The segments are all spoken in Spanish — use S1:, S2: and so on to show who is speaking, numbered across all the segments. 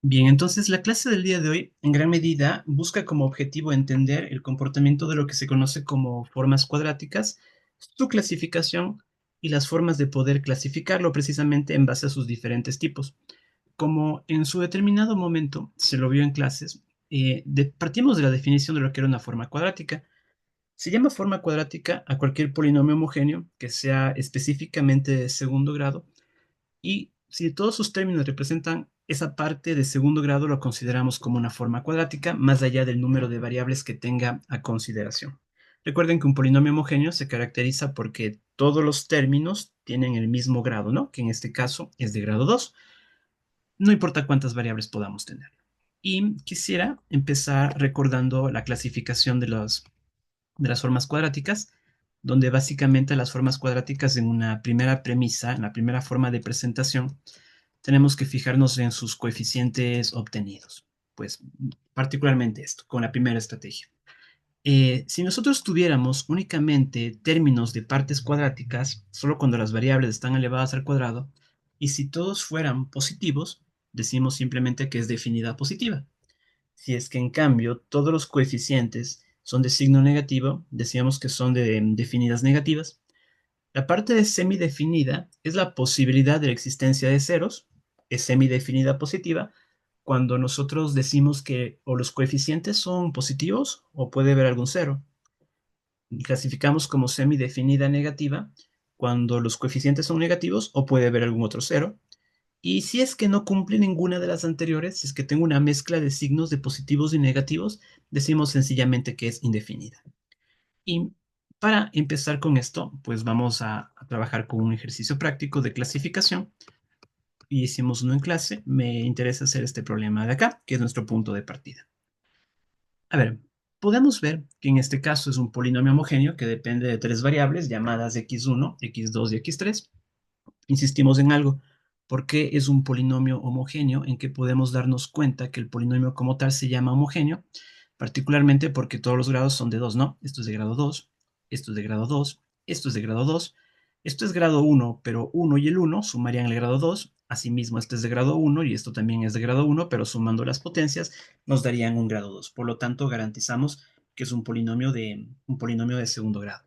S1: Bien, entonces la clase del día de hoy en gran medida busca como objetivo entender el comportamiento de lo que se conoce como formas cuadráticas, su clasificación y las formas de poder clasificarlo precisamente en base a sus diferentes tipos. Como en su determinado momento se lo vio en clases, partimos de la definición de lo que era una forma cuadrática. Se llama forma cuadrática a cualquier polinomio homogéneo que sea específicamente de segundo grado y si todos sus términos representan esa parte de segundo grado, lo consideramos como una forma cuadrática, más allá del número de variables que tenga a consideración. Recuerden que un polinomio homogéneo se caracteriza porque todos los términos tienen el mismo grado, ¿no? Que en este caso es de grado 2. No importa cuántas variables podamos tener. Y quisiera empezar recordando la clasificación de las formas cuadráticas, donde básicamente las formas cuadráticas en una primera premisa, en la primera forma de presentación, tenemos que fijarnos en sus coeficientes obtenidos. Pues particularmente esto, con la primera estrategia. Si nosotros tuviéramos únicamente términos de partes cuadráticas, solo cuando las variables están elevadas al cuadrado, y si todos fueran positivos, decimos simplemente que es definida positiva. Si es que en cambio todos los coeficientes son de signo negativo, decíamos que son definidas negativas. La parte de semidefinida es la posibilidad de la existencia de ceros, es semidefinida positiva, cuando nosotros decimos que o los coeficientes son positivos o puede haber algún cero. Clasificamos como semidefinida negativa cuando los coeficientes son negativos o puede haber algún otro cero. Y si es que no cumple ninguna de las anteriores, si es que tengo una mezcla de signos de positivos y negativos, decimos sencillamente que es indefinida. Y para empezar con esto, pues vamos a trabajar con un ejercicio práctico de clasificación. Y hicimos uno en clase. Me interesa hacer este problema de acá, que es nuestro punto de partida. A ver, podemos ver que en este caso es un polinomio homogéneo que depende de tres variables llamadas x1, x2 y x3. Insistimos en algo. ¿Por qué es un polinomio homogéneo? En que podemos darnos cuenta que el polinomio como tal se llama homogéneo, particularmente porque todos los grados son de 2, ¿no? Esto es de grado 2, esto es de grado 2, esto es de grado 2, esto es grado 1, pero 1 y el 1 sumarían el grado 2, asimismo este es de grado 1 y esto también es de grado 1, pero sumando las potencias nos darían un grado 2. Por lo tanto, garantizamos que es un polinomio de segundo grado.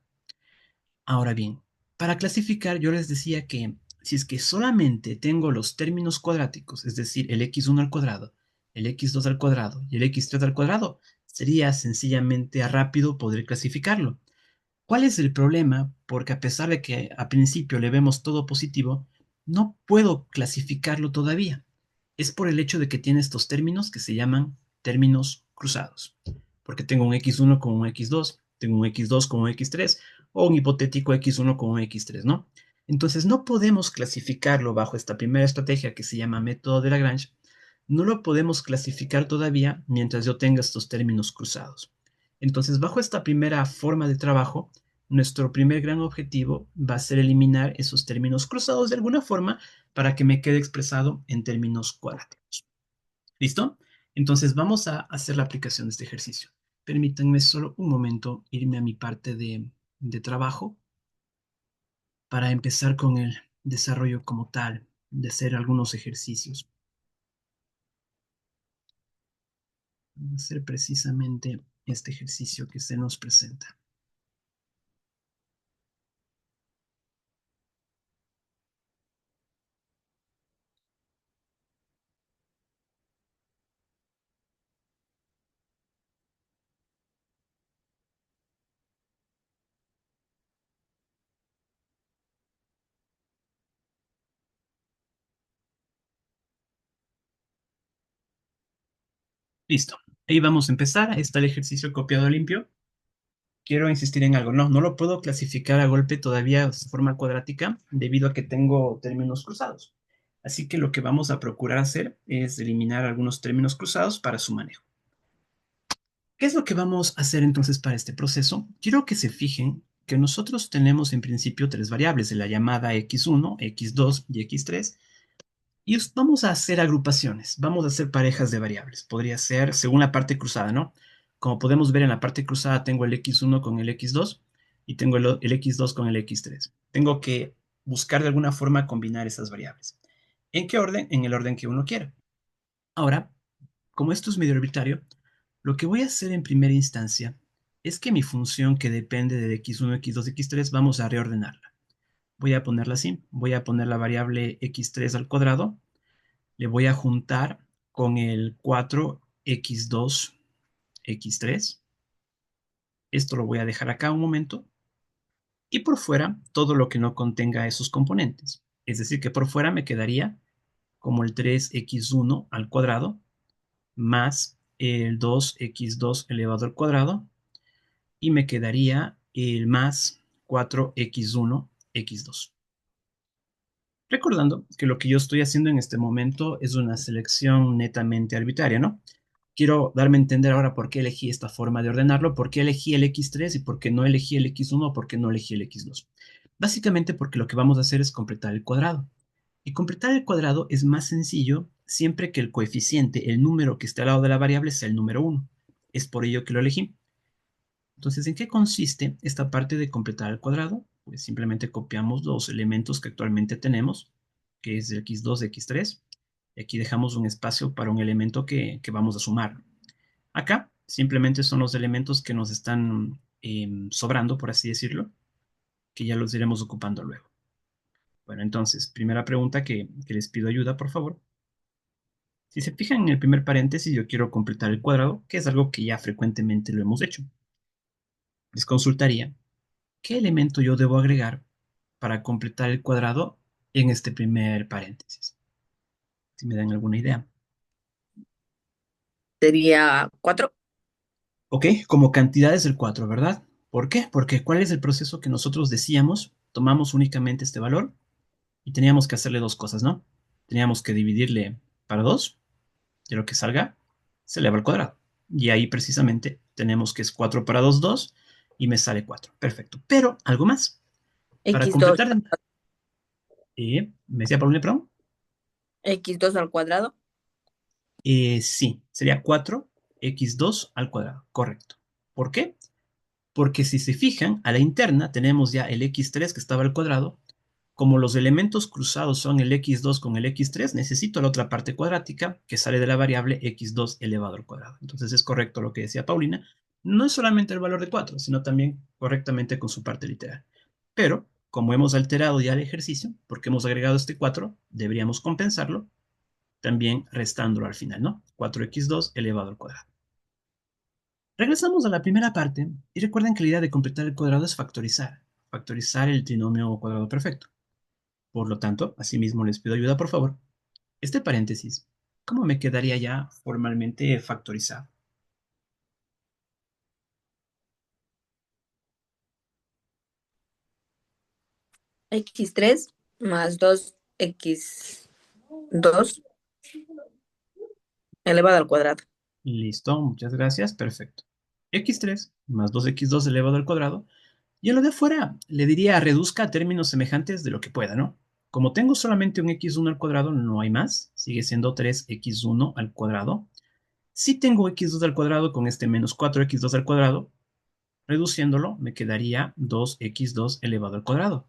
S1: Ahora bien, para clasificar yo les decía que si es que solamente tengo los términos cuadráticos, es decir, el x1 al cuadrado, el x2 al cuadrado y el x3 al cuadrado, sería sencillamente rápido poder clasificarlo. ¿Cuál es el problema? Porque a pesar de que a principio le vemos todo positivo, no puedo clasificarlo todavía. Es por el hecho de que tiene estos términos que se llaman términos cruzados. Porque tengo un x1 con un x2, tengo un x2 con un x3 o un hipotético x1 con un x3, ¿no? Entonces no podemos clasificarlo bajo esta primera estrategia que se llama método de Lagrange. No lo podemos clasificar todavía mientras yo tenga estos términos cruzados. Entonces, bajo esta primera forma de trabajo, nuestro primer gran objetivo va a ser eliminar esos términos cruzados de alguna forma para que me quede expresado en términos cuadráticos. ¿Listo? Entonces vamos a hacer la aplicación de este ejercicio. Permítanme solo un momento irme a mi parte de trabajo para empezar con el desarrollo como tal, de hacer algunos ejercicios. Vamos a hacer precisamente este ejercicio que se nos presenta. Listo. Ahí vamos a empezar. Ahí está el ejercicio copiado limpio. Quiero insistir en algo. No, no lo puedo clasificar a golpe todavía de forma cuadrática debido a que tengo términos cruzados. Así que lo que vamos a procurar hacer es eliminar algunos términos cruzados para su manejo. ¿Qué es lo que vamos a hacer entonces para este proceso? Quiero que se fijen que nosotros tenemos en principio tres variables, de la llamada x1, x2 y x3, y vamos a hacer agrupaciones, vamos a hacer parejas de variables. Podría ser según la parte cruzada, ¿no? Como podemos ver en la parte cruzada tengo el x1 con el x2 y tengo el x2 con el x3. Tengo que buscar de alguna forma combinar esas variables. ¿En qué orden? En el orden que uno quiera. Ahora, como esto es medio arbitrario, lo que voy a hacer en primera instancia es que mi función que depende de x1, x2, x3, vamos a reordenarla. Voy a ponerla así. Voy a poner la variable x3 al cuadrado. Le voy a juntar con el 4x2, x3. Esto lo voy a dejar acá un momento. Y por fuera, todo lo que no contenga esos componentes. Es decir, que por fuera me quedaría como el 3x1 al cuadrado más el 2x2 elevado al cuadrado y me quedaría el más 4x1, x2. Recordando que lo que yo estoy haciendo en este momento es una selección netamente arbitraria, ¿no? Quiero darme a entender ahora por qué elegí esta forma de ordenarlo, por qué elegí el x3 y por qué no elegí el x1 o por qué no elegí el x2. Básicamente porque lo que vamos a hacer es completar el cuadrado. Y completar el cuadrado es más sencillo siempre que el coeficiente, el número que esté al lado de la variable, sea el número 1. Es por ello que lo elegí. Entonces, ¿en qué consiste esta parte de completar el cuadrado? Pues simplemente copiamos los elementos que actualmente tenemos, que es x2, x3, y aquí dejamos un espacio para un elemento que vamos a sumar. Acá simplemente son los elementos que nos están sobrando, por así decirlo, que ya los iremos ocupando luego. Bueno, entonces, primera pregunta que les pido ayuda, por favor. Si se fijan en el primer paréntesis, yo quiero completar el cuadrado, que es algo que ya frecuentemente lo hemos hecho. Les consultaría qué elemento yo debo agregar para completar el cuadrado en este primer paréntesis. Si me dan alguna idea.
S2: Sería 4.
S1: Ok, como cantidad es el 4, ¿verdad? ¿Por qué? Porque ¿cuál es el proceso que nosotros decíamos? Tomamos únicamente este valor y teníamos que hacerle dos cosas, ¿no? Teníamos que dividirle para 2 de lo que salga, se eleva al cuadrado. Y ahí precisamente tenemos que es 4 para 2, 2 y me sale 4. Perfecto. Pero algo más. Para
S2: X2,
S1: completar, me decía Paulina, perdón.
S2: X2 al cuadrado.
S1: Sí, sería 4x2 al cuadrado. Correcto. ¿Por qué? Porque si se fijan, a la interna tenemos ya el x3 que estaba al cuadrado. Como los elementos cruzados son el x2 con el x3, necesito la otra parte cuadrática que sale de la variable x2 elevado al cuadrado. Entonces es correcto lo que decía Paulina. No es solamente el valor de 4, sino también correctamente con su parte literal. Pero, como hemos alterado ya el ejercicio, porque hemos agregado este 4, deberíamos compensarlo también restándolo al final, ¿no? 4x2 elevado al cuadrado. Regresamos a la primera parte y recuerden que la idea de completar el cuadrado es factorizar el trinomio cuadrado perfecto. Por lo tanto, asimismo les pido ayuda, por favor. Este paréntesis, ¿cómo me quedaría ya formalmente factorizado?
S2: X3 más 2x2 elevado al cuadrado.
S1: Listo, muchas gracias, perfecto. x3 más 2x2 elevado al cuadrado. Y a lo de afuera le diría reduzca a términos semejantes de lo que pueda, ¿no? Como tengo solamente un x1 al cuadrado, no hay más. Sigue siendo 3x1 al cuadrado. Si tengo x2 al cuadrado con este menos 4x2 al cuadrado, reduciéndolo me quedaría 2x2 elevado al cuadrado.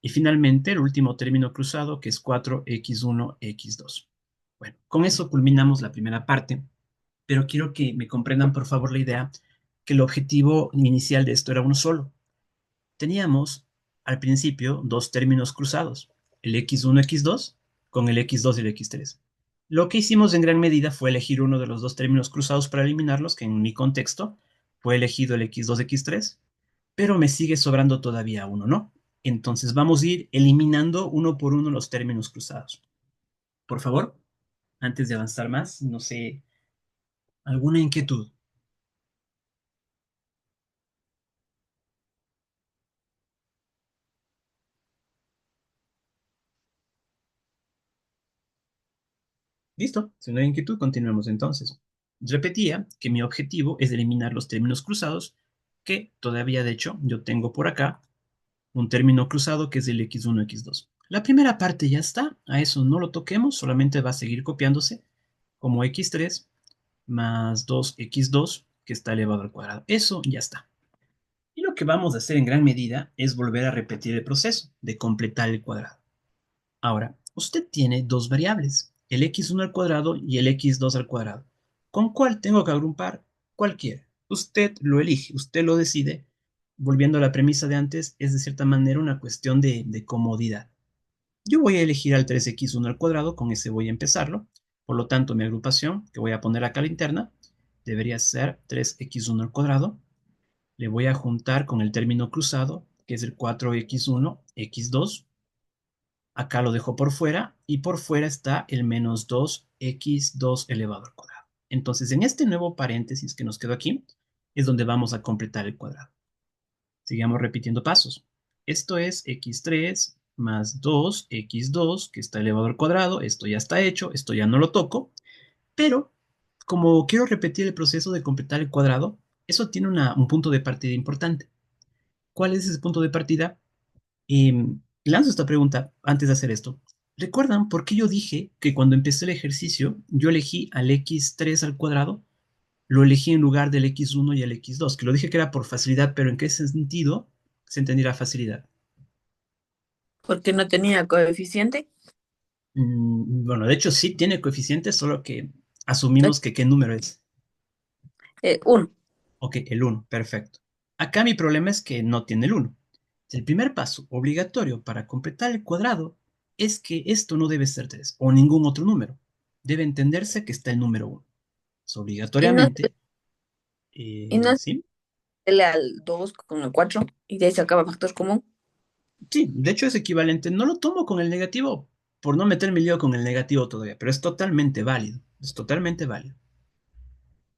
S1: Y finalmente el último término cruzado que es 4x1, x2. Bueno, con eso culminamos la primera parte, pero quiero que me comprendan por favor la idea que el objetivo inicial de esto era uno solo. Teníamos al principio dos términos cruzados, el x1, x2 con el x2 y el x3. Lo que hicimos en gran medida fue elegir uno de los dos términos cruzados para eliminarlos, que en mi contexto fue elegido el x2, x3, pero me sigue sobrando todavía uno, ¿no? Entonces vamos a ir eliminando uno por uno los términos cruzados. Por favor, antes de avanzar más, no sé, ¿alguna inquietud? Listo, si no hay inquietud, continuemos entonces. Repetía que mi objetivo es eliminar los términos cruzados, que todavía de hecho yo tengo por acá un término cruzado que es el x1, x2. La primera parte ya está, a eso no lo toquemos, solamente va a seguir copiándose como x3 más 2x2 que está elevado al cuadrado. Eso ya está. Y lo que vamos a hacer en gran medida es volver a repetir el proceso de completar el cuadrado. Ahora, usted tiene dos variables, el x1 al cuadrado y el x2 al cuadrado. ¿Con cuál tengo que agrupar? Cualquiera. Usted lo elige, usted lo decide. Volviendo a la premisa de antes, es de cierta manera una cuestión de comodidad. Yo voy a elegir al 3x1 al cuadrado, con ese voy a empezarlo. Por lo tanto, mi agrupación, que voy a poner acá a la interna, debería ser 3x1 al cuadrado. Le voy a juntar con el término cruzado, que es el 4x1, x2. Acá lo dejo por fuera y por fuera está el menos 2x2 elevado al cuadrado. Entonces, en este nuevo paréntesis que nos quedó aquí, es donde vamos a completar el cuadrado. Sigamos repitiendo pasos. Esto es x3 más 2x2, que está elevado al cuadrado. Esto ya está hecho, esto ya no lo toco. Pero, como quiero repetir el proceso de completar el cuadrado, eso tiene un punto de partida importante. ¿Cuál es ese punto de partida? Lanzo esta pregunta antes de hacer esto. ¿Recuerdan por qué yo dije que cuando empecé el ejercicio yo elegí al x3 al cuadrado? Lo elegí en lugar del x1 y el x2, que lo dije que era por facilidad, pero ¿en qué sentido se entendiera facilidad?
S2: Porque no tenía coeficiente.
S1: Bueno, de hecho sí tiene coeficientes, solo que asumimos que qué número es.
S2: 1.
S1: Ok, el uno, perfecto. Acá mi problema es que no tiene el uno. El primer paso obligatorio para completar el cuadrado es que esto no debe ser 3 o ningún otro número. Debe entenderse que está el número uno.
S2: Y no,
S1: Obligatoriamente,
S2: y no
S1: ¿sí?
S2: se al 2 con el 4 y de ahí sacaba factor común.
S1: Sí, de hecho es equivalente. No lo tomo con el negativo por no meterme lío con el negativo todavía, pero es totalmente válido. Es totalmente válido.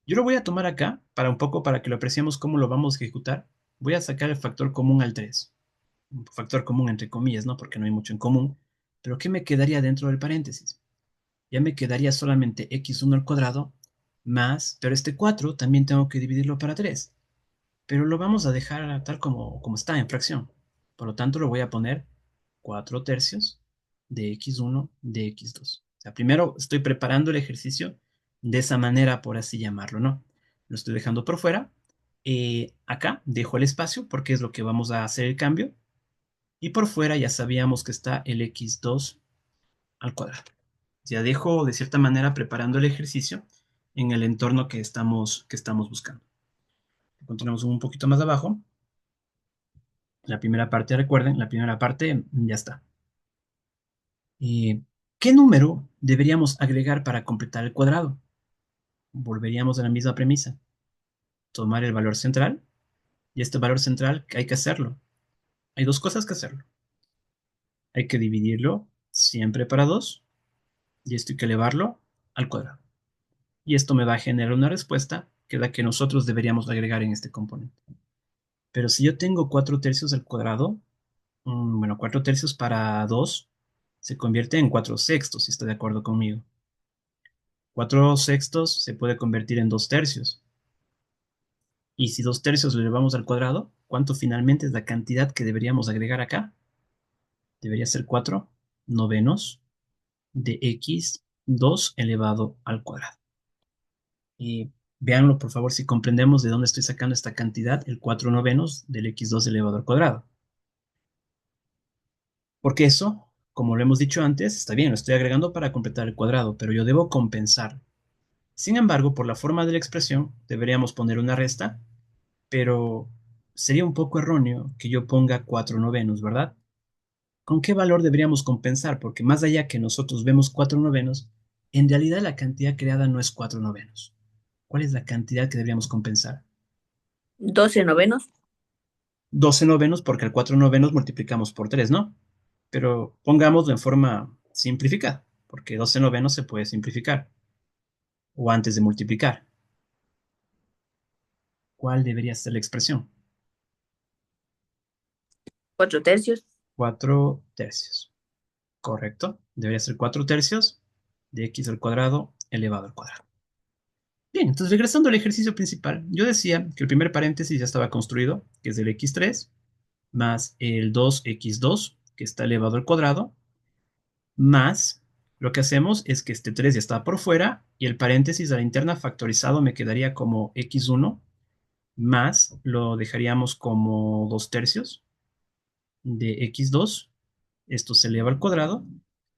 S1: Yo lo voy a tomar acá para un poco para que lo apreciemos cómo lo vamos a ejecutar. Voy a sacar el factor común al 3. Un factor común entre comillas, ¿no? Porque no hay mucho en común. Pero ¿qué me quedaría dentro del paréntesis? Ya me quedaría solamente x1 al cuadrado más, pero este 4 también tengo que dividirlo para 3. Pero lo vamos a dejar tal como está en fracción. Por lo tanto, lo voy a poner 4 tercios de x1 de x2. O sea, primero estoy preparando el ejercicio de esa manera, por así llamarlo, ¿no? Lo estoy dejando por fuera. Acá dejo el espacio porque es lo que vamos a hacer el cambio. Y por fuera ya sabíamos que está el x2 al cuadrado. Ya dejo de cierta manera preparando el ejercicio en el entorno que estamos buscando. Continuamos un poquito más abajo. La primera parte, recuerden, la primera parte ya está. ¿Qué número deberíamos agregar para completar el cuadrado? Volveríamos a la misma premisa. Tomar el valor central y este valor central hay que hacerlo. Hay dos cosas que hacerlo. Hay que dividirlo siempre para 2 y esto hay que elevarlo al cuadrado. Y esto me va a generar una respuesta que es la que nosotros deberíamos agregar en este componente. Pero si yo tengo 4 tercios al cuadrado, bueno, 4 tercios para 2 se convierte en 4 sextos, si está de acuerdo conmigo. 4 sextos se puede convertir en 2 tercios. Y si 2 tercios lo elevamos al cuadrado, ¿cuánto finalmente es la cantidad que deberíamos agregar acá? Debería ser 4 novenos de x2 elevado al cuadrado. Y véanlo, por favor, si comprendemos de dónde estoy sacando esta cantidad, el 4 novenos del x2 elevado al cuadrado. Porque eso, como lo hemos dicho antes, está bien, lo estoy agregando para completar el cuadrado, pero yo debo compensar. Sin embargo, por la forma de la expresión, deberíamos poner una resta, pero sería un poco erróneo que yo ponga 4 novenos, ¿verdad? ¿Con qué valor deberíamos compensar? Porque más allá que nosotros vemos 4 novenos, en realidad la cantidad creada no es 4 novenos. ¿Cuál es la cantidad que deberíamos compensar?
S2: 12 novenos.
S1: 12 novenos, porque al 4 novenos multiplicamos por 3, ¿no? Pero pongámoslo en forma simplificada, porque 12 novenos se puede simplificar, o antes de multiplicar. ¿Cuál debería ser la expresión?
S2: 4 tercios.
S1: 4 tercios. Correcto. Debería ser 4 tercios de x al cuadrado elevado al cuadrado. Bien, entonces regresando al ejercicio principal, yo decía que el primer paréntesis ya estaba construido, que es del x3, más el 2x2, que está elevado al cuadrado, más lo que hacemos es que este 3 ya está por fuera y el paréntesis a la interna factorizado me quedaría como x1 más lo dejaríamos como 2 tercios de x2. Esto se eleva al cuadrado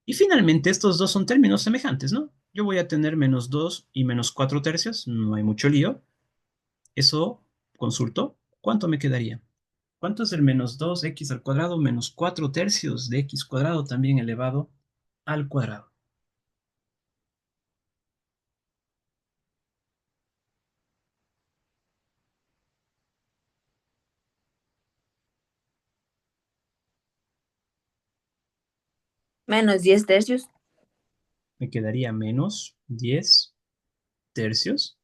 S1: Y finalmente, estos dos son términos semejantes, ¿no? Yo voy a tener menos 2 y menos 4 tercios, no hay mucho lío. Eso, consulto, ¿cuánto me quedaría? ¿Cuánto es el menos 2x al cuadrado menos 4 tercios de x cuadrado también elevado al cuadrado?
S2: Menos 10 tercios.
S1: Me quedaría menos 10 tercios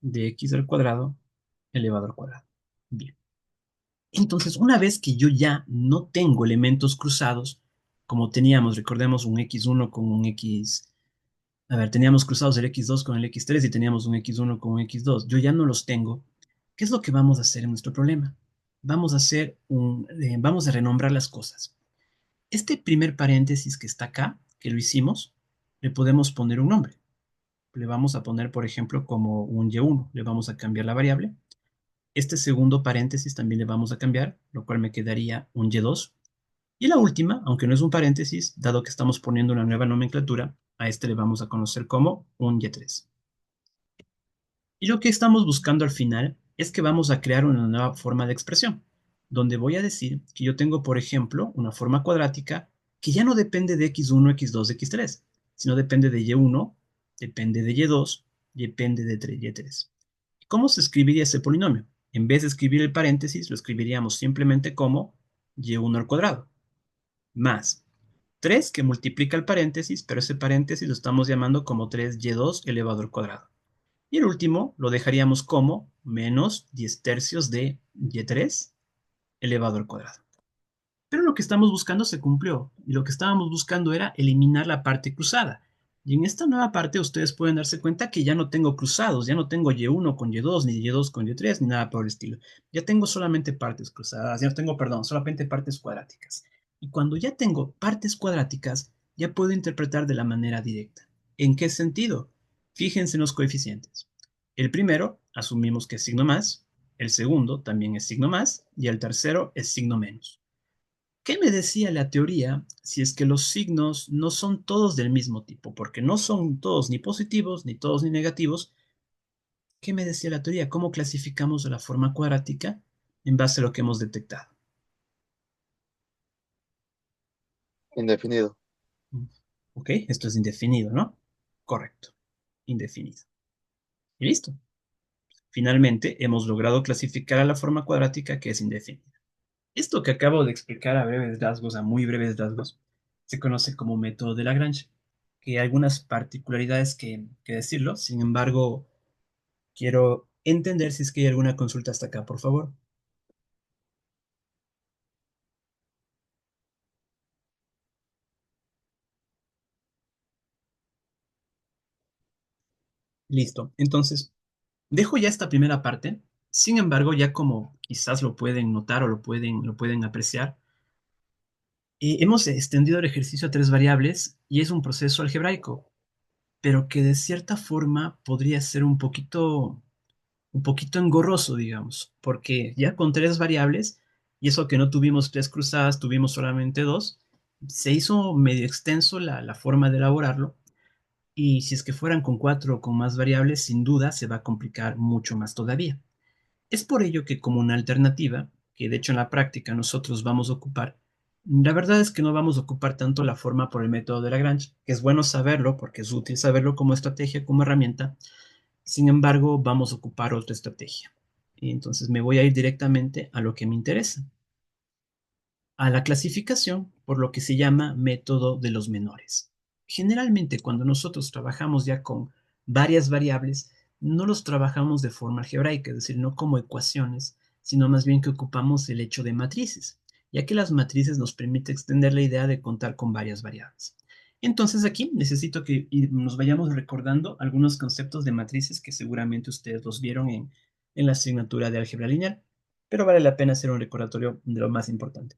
S1: de x al cuadrado elevado al cuadrado. Bien. Entonces, una vez que yo ya no tengo elementos cruzados, como teníamos, recordemos un x1 con un x, a ver, teníamos cruzados el x2 con el x3 y teníamos un x1 con un x2, yo ya no los tengo. ¿Qué es lo que vamos a hacer en nuestro problema? Vamos a renombrar las cosas. Este primer paréntesis que está acá, que lo hicimos, le podemos poner un nombre. Le vamos a poner, por ejemplo, como un y1, le vamos a cambiar la variable. Este segundo paréntesis también le vamos a cambiar, lo cual me quedaría un y2. Y la última, aunque no es un paréntesis, dado que estamos poniendo una nueva nomenclatura, a este le vamos a conocer como un y3. Y lo que estamos buscando al final es que vamos a crear una nueva forma de expresión, donde voy a decir que yo tengo, por ejemplo, una forma cuadrática que ya no depende de x1, x2, x3, sino depende de y1, depende de y2, depende de y3. ¿Cómo se escribiría ese polinomio? En vez de escribir el paréntesis, lo escribiríamos simplemente como y1 al cuadrado, más 3 que multiplica el paréntesis, pero ese paréntesis lo estamos llamando como 3y2 elevado al cuadrado. Y el último lo dejaríamos como menos 10 tercios de y3 elevado al cuadrado. Pero lo que estamos buscando se cumplió, y lo que estábamos buscando era eliminar la parte cruzada. Y en esta nueva parte ustedes pueden darse cuenta que ya no tengo cruzados, ya no tengo y1 con y2, ni y2 con y3, ni nada por el estilo. Ya tengo solamente partes cruzadas, ya tengo, perdón, solamente partes cuadráticas. Y cuando ya tengo partes cuadráticas, ya puedo interpretar de la manera directa. ¿En qué sentido? Fíjense en los coeficientes. El primero, asumimos que es signo más, el segundo también es signo más, y el tercero es signo menos. ¿Qué me decía la teoría si es que los signos no son todos del mismo tipo? Porque no son todos ni positivos, ni todos ni negativos. ¿Qué me decía la teoría? ¿Cómo clasificamos la forma cuadrática en base a lo que hemos detectado?
S3: Indefinido.
S1: Ok, esto es indefinido, ¿no? Correcto, indefinido. Y listo. Finalmente, hemos logrado clasificar a la forma cuadrática que es indefinida. Esto que acabo de explicar a breves rasgos, a muy breves rasgos, se conoce como método de Lagrange, que hay algunas particularidades que decirlo. Sin embargo, quiero entender si es que hay alguna consulta hasta acá, por favor. Listo. Entonces, dejo ya esta primera parte. Sin embargo, ya como quizás lo pueden notar o lo pueden apreciar, hemos extendido el ejercicio a tres variables y es un proceso algebraico, pero que de cierta forma podría ser un poquito engorroso, digamos, porque ya con tres variables, y eso que no tuvimos tres cruzadas, tuvimos solamente dos, se hizo medio extenso la forma de elaborarlo, y si es que fueran con cuatro o con más variables, sin duda se va a complicar mucho más todavía. Es por ello que como una alternativa, que de hecho en la práctica nosotros vamos a ocupar, la verdad es que no vamos a ocupar tanto la forma por el método de Lagrange, que es bueno saberlo porque es útil saberlo como estrategia, como herramienta. Sin embargo, vamos a ocupar otra estrategia. Y entonces me voy a ir directamente a lo que me interesa, a la clasificación por lo que se llama método de los menores. Generalmente, cuando nosotros trabajamos ya con varias variables, no los trabajamos de forma algebraica, es decir, no como ecuaciones, sino más bien que ocupamos el hecho de matrices, ya que las matrices nos permiten extender la idea de contar con varias variables. Entonces aquí necesito que nos vayamos recordando algunos conceptos de matrices que seguramente ustedes los vieron en la asignatura de álgebra lineal, pero vale la pena hacer un recordatorio de lo más importante.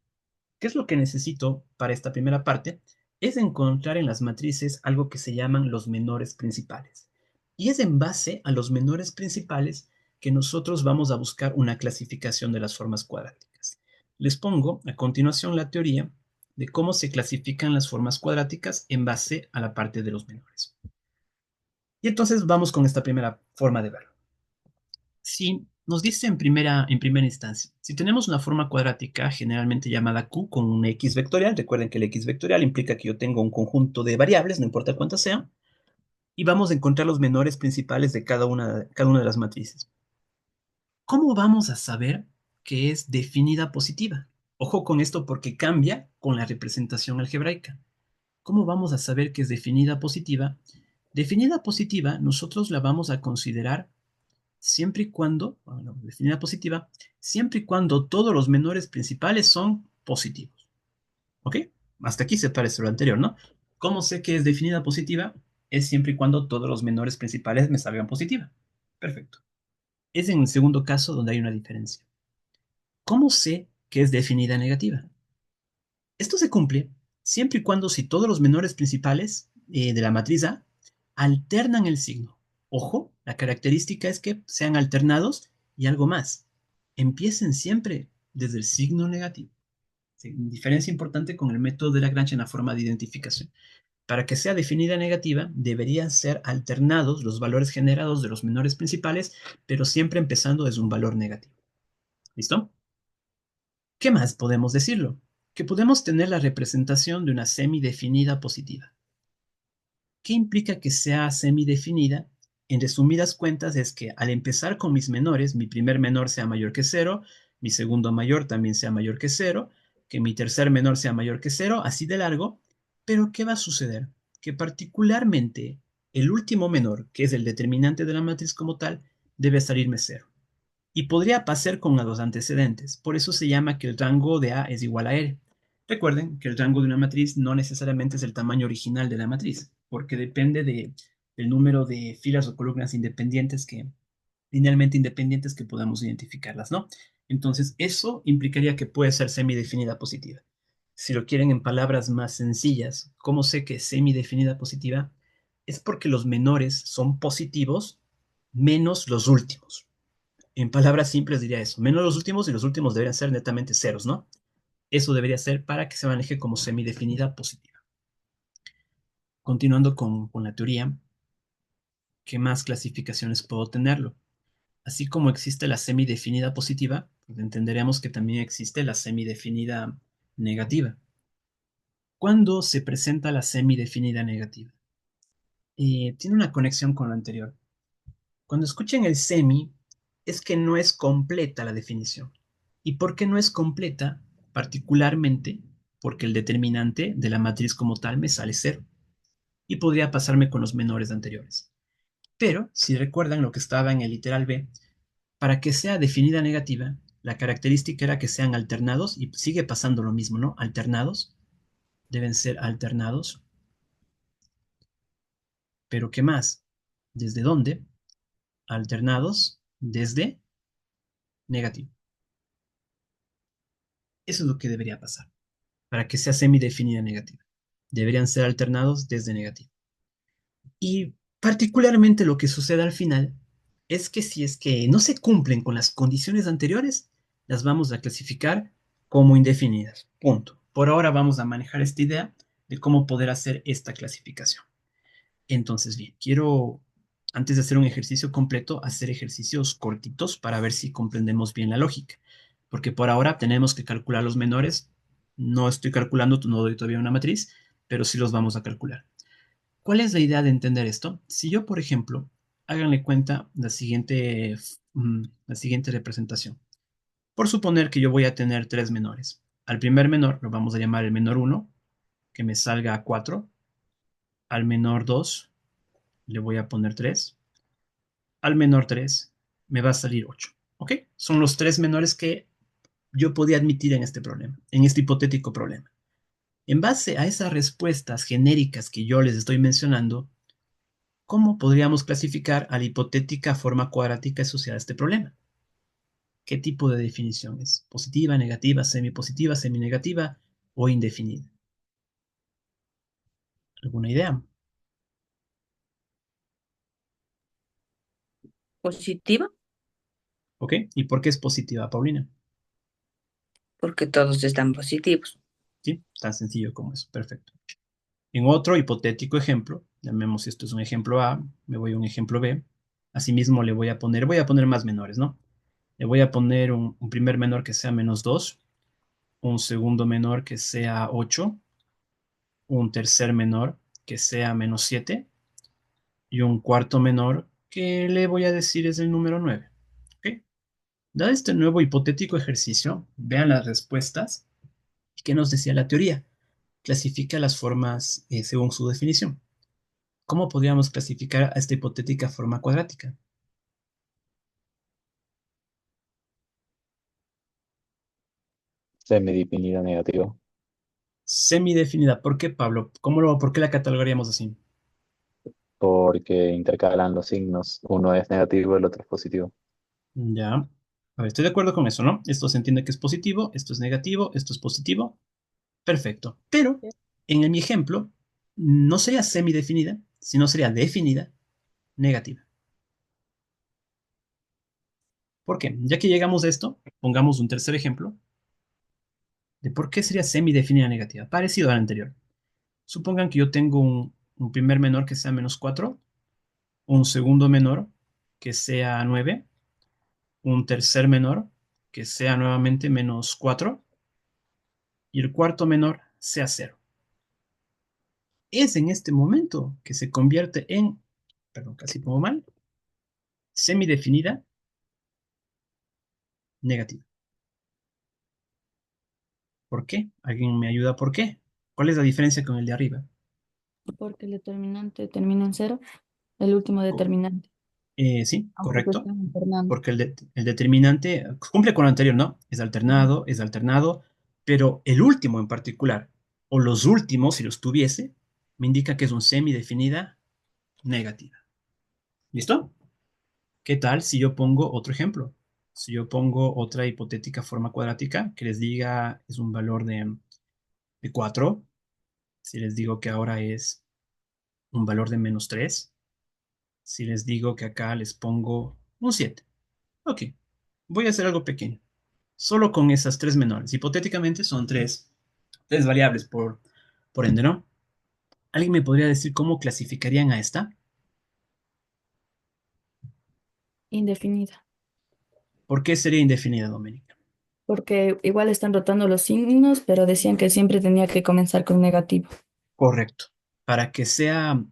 S1: ¿Qué es lo que necesito para esta primera parte? Es encontrar en las matrices algo que se llaman los menores principales. Y es en base a los menores principales que nosotros vamos a buscar una clasificación de las formas cuadráticas. Les pongo a continuación la teoría de cómo se clasifican las formas cuadráticas en base a la parte de los menores. Y entonces vamos con esta primera forma de verlo. Si nos dice en primera instancia, si tenemos una forma cuadrática generalmente llamada Q con un X vectorial, recuerden que el X vectorial implica que yo tengo un conjunto de variables, no importa cuántas sean, y vamos a encontrar los menores principales de cada una de las matrices. ¿Cómo vamos a saber que es definida positiva? Ojo con esto porque cambia con la representación algebraica. ¿Cómo vamos a saber que es definida positiva? Definida positiva, nosotros la vamos a considerar siempre y cuando, bueno, definida positiva, siempre y cuando todos los menores principales son positivos. ¿Ok? Hasta aquí se parece a lo anterior, ¿no? ¿Cómo sé que es definida positiva? Es siempre y cuando todos los menores principales me salgan positiva. Perfecto. Es en el segundo caso donde hay una diferencia. ¿Cómo sé que es definida negativa? Esto se cumple siempre y cuando si todos los menores principales de la matriz A alternan el signo. Ojo, la característica es que sean alternados y algo más. Empiecen siempre desde el signo negativo. Sí, diferencia importante con el método de Lagrange en la forma de identificación. Para que sea definida negativa, deberían ser alternados los valores generados de los menores principales, pero siempre empezando desde un valor negativo. ¿Listo? ¿Qué más podemos decirlo? Que podemos tener la representación de una semidefinida positiva. ¿Qué implica que sea semidefinida? En resumidas cuentas es que al empezar con mis menores, mi primer menor sea mayor que cero, mi segundo mayor también sea mayor que cero, que mi tercer menor sea mayor que cero, así de largo, pero ¿qué va a suceder? Que particularmente el último menor, que es el determinante de la matriz como tal, debe salirme cero. Y podría pasar con los antecedentes. Por eso se llama que el rango de A es igual a R. Recuerden que el rango de una matriz no necesariamente es el tamaño original de la matriz, porque depende del número de filas o columnas independientes linealmente independientes que podamos identificarlas, ¿no? Entonces, eso implicaría que puede ser semidefinida positiva. Si lo quieren en palabras más sencillas, ¿cómo sé que es semidefinida positiva? Es porque los menores son positivos menos los últimos. En palabras simples diría eso, menos los últimos y los últimos deberían ser netamente ceros, ¿no? Eso debería ser para que se maneje como semidefinida positiva. Continuando con la teoría, ¿qué más clasificaciones puedo tenerlo? Así como existe la semidefinida positiva, pues entenderemos que también existe la semidefinida negativa. ¿Cuándo se presenta la semidefinida negativa? Tiene una conexión con lo anterior. Cuando escuchen el semi, es que no es completa la definición. ¿Y por qué no es completa? Particularmente porque el determinante de la matriz como tal me sale cero. Y podría pasarme con los menores anteriores. Pero, si recuerdan lo que estaba en el literal B, para que sea definida negativa, la característica era que sean alternados, y sigue pasando lo mismo, ¿no? Alternados, deben ser alternados. Pero ¿qué más? ¿Desde dónde? Alternados desde negativo. Eso es lo que debería pasar para que sea semidefinida negativa. Deberían ser alternados desde negativo. Y particularmente lo que sucede al final es que si es que no se cumplen con las condiciones anteriores, las vamos a clasificar como indefinidas. Punto. Por ahora vamos a manejar esta idea de cómo poder hacer esta clasificación. Entonces, bien, quiero, antes de hacer un ejercicio completo, hacer ejercicios cortitos para ver si comprendemos bien la lógica. Porque por ahora tenemos que calcular los menores. No estoy calculando, no doy todavía una matriz, pero sí los vamos a calcular. ¿Cuál es la idea de entender esto? Si yo, por ejemplo, háganle cuenta la siguiente representación. Por suponer que yo voy a tener tres menores. Al primer menor lo vamos a llamar el menor uno, que me salga a 4. Al menor 2 le voy a poner 3. Al menor 3 me va a salir 8. ¿Ok? Son los tres menores que yo podía admitir en este problema, en este hipotético problema. En base a esas respuestas genéricas que yo les estoy mencionando, ¿cómo podríamos clasificar a la hipotética forma cuadrática asociada a este problema? ¿Qué tipo de definición es? ¿Positiva, negativa, semipositiva, seminegativa o indefinida? ¿Alguna idea?
S2: Positiva,
S1: ¿Ok? ¿Y por qué es positiva, Paulina?
S2: porque todos están positivos.
S1: ¿Sí? Tan sencillo como eso. Perfecto. En otro hipotético ejemplo, llamemos si esto es un ejemplo A, me voy a un ejemplo B. Asimismo voy a poner más menores, ¿no? Le voy a poner un primer menor que sea -2, un segundo menor que sea 8, un tercer menor que sea -7 y un cuarto menor que le voy a decir es el número 9. ¿Ok? Dado este nuevo hipotético ejercicio, vean las respuestas. ¿Qué nos decía la teoría? Clasifica las formas según su definición. ¿Cómo podríamos clasificar a esta hipotética forma cuadrática?
S3: Semidefinida negativo,
S1: Semidefinida. ¿Por qué, Pablo? ¿Por qué la catalogaríamos así?
S3: porque intercalan los signos, uno es negativo, el otro es positivo.
S1: Ya. A ver, estoy de acuerdo con eso, ¿no? Esto se entiende que es positivo, esto es negativo, esto es positivo. Perfecto. Pero en mi ejemplo, no sería semidefinida, sino sería definida negativa. ¿Por qué? Ya que llegamos a esto, pongamos un tercer ejemplo de por qué sería semidefinida negativa, parecido al anterior. Supongan que yo tengo un primer menor que sea -4, un segundo menor que sea 9, un tercer menor que sea nuevamente -4 y el cuarto menor sea 0. Es en este momento que se convierte en, perdón, casi pongo mal, semidefinida negativa. ¿Por qué? ¿Alguien me ayuda por qué? ¿Cuál es la diferencia con el de arriba?
S2: Porque el determinante termina en cero, el último determinante,
S1: Sí,
S2: aunque se
S1: correcto.
S2: estén alternando.
S1: Porque el determinante cumple con lo anterior, ¿no?
S2: Ujú.
S1: Es alternado, pero el último en particular, o los últimos, si los tuviese, me indica que es un semidefinida negativa. ¿Listo? ¿Qué tal si yo pongo otro ejemplo? Si yo pongo otra hipotética forma cuadrática que les diga es un valor de 4, si les digo que ahora es un valor de -3, si les digo que acá les pongo un 7. Ok, voy a hacer algo pequeño. Solo con esas tres menores. Hipotéticamente son tres variables por ende, ¿no? ¿Alguien me podría decir cómo clasificarían a esta?
S2: Indefinida,
S1: ¿Por qué sería indefinida, Doménica?
S2: porque igual están rotando los signos, pero decían que siempre tenía que comenzar con negativo.
S1: Correcto. Para que sea,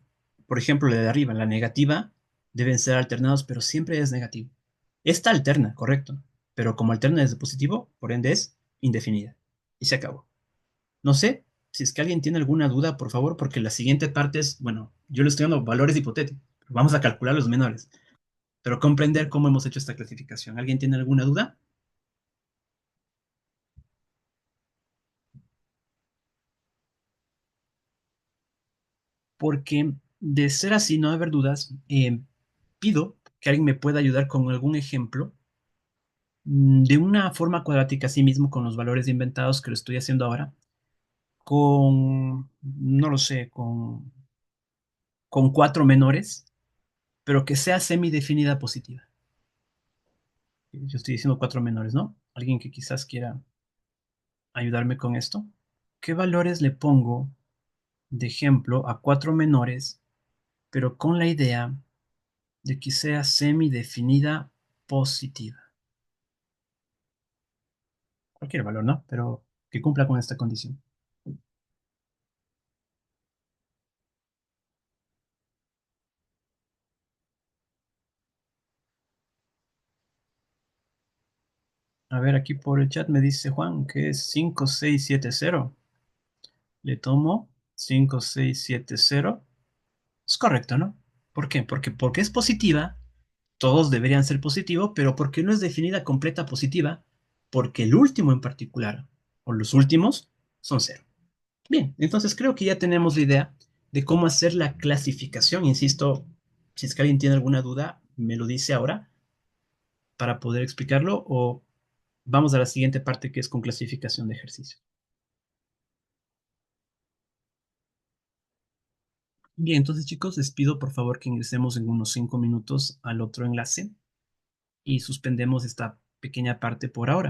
S1: por ejemplo, la de arriba, la negativa, deben ser alternados, pero siempre es negativo. Esta alterna, correcto. Pero como alterna desde positivo, por ende es indefinida. Y se acabó. No sé si es que alguien tiene alguna duda, por favor, porque la siguiente parte es, bueno, yo le estoy dando valores hipotéticos. Vamos a calcular los menores, pero comprender cómo hemos hecho esta clasificación. ¿Alguien tiene alguna duda? Porque de ser así, no haber dudas, pido que alguien me pueda ayudar con algún ejemplo de una forma cuadrática así mismo con los valores inventados que lo estoy haciendo ahora, no lo sé, con cuatro menores, pero que sea semidefinida positiva. Yo estoy diciendo cuatro menores, ¿no? Alguien que quizás quiera ayudarme con esto. ¿Qué valores le pongo de ejemplo a cuatro menores, pero con la idea de que sea semidefinida positiva? Cualquier valor, ¿no? Pero que cumpla con esta condición. A ver, aquí por el chat me dice Juan que es 5670. Le tomo 5670. Es correcto, ¿no? ¿Por qué? Porque es positiva, todos deberían ser positivos, pero porque no es definida completa positiva, porque el último en particular, o los últimos, son cero. Bien, entonces creo que ya tenemos la idea de cómo hacer la clasificación. Insisto, si es que alguien tiene alguna duda, me lo dice ahora para poder explicarlo o vamos a la siguiente parte que es con clasificación de ejercicios. Bien, entonces chicos, les pido por favor que ingresemos en unos 5 minutos al otro enlace y suspendemos esta pequeña parte por ahora.